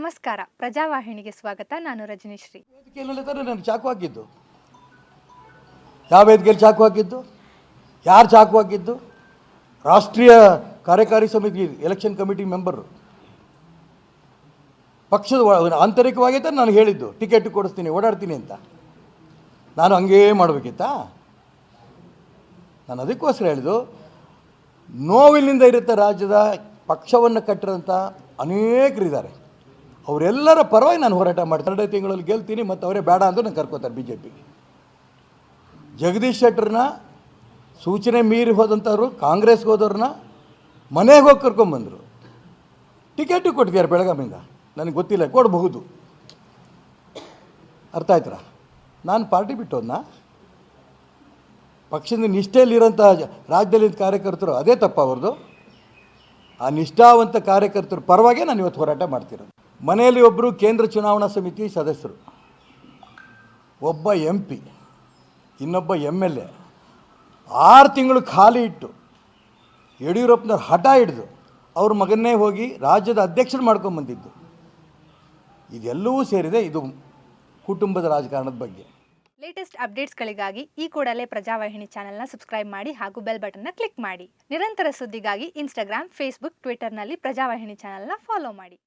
ನಮಸ್ಕಾರ, ಪ್ರಜಾವಾಹಿನಿಗೆ ಸ್ವಾಗತ. ನಾನು ರಜನಿಶ್ರೀ. ವೇದಿಕೆಯಲ್ಲಿ ತಾನೇ ನಾನು ಚಾಕು ಹಾಕಿದ್ದು. ಯಾವ ವೇದಿಕೆಯಲ್ಲಿ ಚಾಕು ಹಾಕಿದ್ದು? ಯಾರು ಚಾಕು ಹಾಕಿದ್ದು? ರಾಷ್ಟ್ರೀಯ ಕಾರ್ಯಕಾರಿ ಸಮಿತಿ ಎಲೆಕ್ಷನ್ ಕಮಿಟಿ ಮೆಂಬರು. ಪಕ್ಷದ ಆಂತರಿಕವಾಗಿ ತಾನೆ ನಾನು ಹೇಳಿದ್ದು ಟಿಕೆಟ್ ಕೊಡಿಸ್ತೀನಿ, ಓಡಾಡ್ತೀನಿ ಅಂತ. ನಾನು ಹಂಗೇ ಮಾಡಬೇಕಿತ್ತಾ? ನಾನು ಅದಕ್ಕೋಸ್ಕರ ಹೇಳಿದ್ದು, ನೋವಿನಿಂದ ಇರುತ್ತೆ ರಾಜ್ಯದ ಪಕ್ಷವನ್ನು ಕಟ್ಟಿರೋಂಥ ಅನೇಕರಿದ್ದಾರೆ. ಅವರೆಲ್ಲರ ಪರವಾಗಿ ನಾನು ಹೋರಾಟ ಮಾಡ್ತೀನಿ. 2 ತಿಂಗಳಲ್ಲಿ ಗೆಲ್ತೀನಿ, ಮತ್ತು ಅವರೇ ಬೇಡ ಅಂತ ನಾನು ಕರ್ಕೋತಾರೆ ಬಿ ಜೆ ಪಿಗೆ. ಜಗದೀಶ್ ಶೆಟ್ಟರ್ನ ಸೂಚನೆ ಮೀರಿ ಹೋದಂಥವ್ರು ಕಾಂಗ್ರೆಸ್ಗೆ ಹೋದವ್ರನ್ನ ಮನೆಗೆ ಹೋಗಿ ಕರ್ಕೊಂಬಂದರು. ಟಿಕೆಟು ಕೊಟ್ಟಿದ್ದಾರೆ ಬೆಳಗಾವಿಯಿಂದ. ನನಗೆ ಗೊತ್ತಿಲ್ಲ, ಕೊಡಬಹುದು. ಅರ್ಥ ಆಯ್ತರ? ನಾನು ಪಾರ್ಟಿ ಬಿಟ್ಟು ಹೋದ್ನ? ಪಕ್ಷದ ನಿಷ್ಠೆಯಲ್ಲಿರೋಂಥ ರಾಜ್ಯದಲ್ಲಿ ಕಾರ್ಯಕರ್ತರು, ಅದೇ ತಪ್ಪ ಅವ್ರದ್ದು. ಆ ನಿಷ್ಠಾವಂತ ಕಾರ್ಯಕರ್ತರ ಪರವಾಗೇ ನಾನು ಇವತ್ತು ಹೋರಾಟ ಮಾಡ್ತಿರೋದು. ಮನೆಯಲ್ಲಿ ಒಬ್ಬರು ಕೇಂದ್ರ ಚುನಾವಣಾ ಸಮಿತಿ ಸದಸ್ಯರು, ಒಬ್ಬ MP, ಇನ್ನೊಬ್ಬ MLA 6 ತಿಂಗಳು ಖಾಲಿ ಇಟ್ಟು ಯಡಿಯೂರಪ್ಪನವ್ರು ಹಠ ಹಿಡಿದು ಅವ್ರ ಮಗನ್ನೇ ಹೋಗಿ ರಾಜ್ಯದ ಅಧ್ಯಕ್ಷರು ಮಾಡ್ಕೊಂಬಂದಿದ್ದು. ಇದೆಲ್ಲವೂ ಸೇರಿದೆ. ಇದು ಕುಟುಂಬದ ರಾಜಕಾರಣದ ಬಗ್ಗೆ. ಲೇಟೆಸ್ಟ್ ಅಪ್ಡೇಟ್ಸ್ಗಳಿಗಾಗಿ ಈ ಕೂಡಲೇ ಪ್ರಜಾವಾಹಿನಿ ಚಾನೆಲ್ನ ಸಬ್ಸ್ಕ್ರೈಬ್ ಮಾಡಿ ಹಾಗೂ ಬೆಲ್ ಬಟನ್ನ ಕ್ಲಿಕ್ ಮಾಡಿ. ನಿರಂತರ ಸುದ್ದಿಗಾಗಿ ಇನ್ಸ್ಟಾಗ್ರಾಮ್, ಫೇಸ್ಬುಕ್, ಟ್ವಿಟರ್ನಲ್ಲಿ ಪ್ರಜಾವಾಹಿನಿ ಚಾನೆಲ್ನ ಫಾಲೋ ಮಾಡಿ.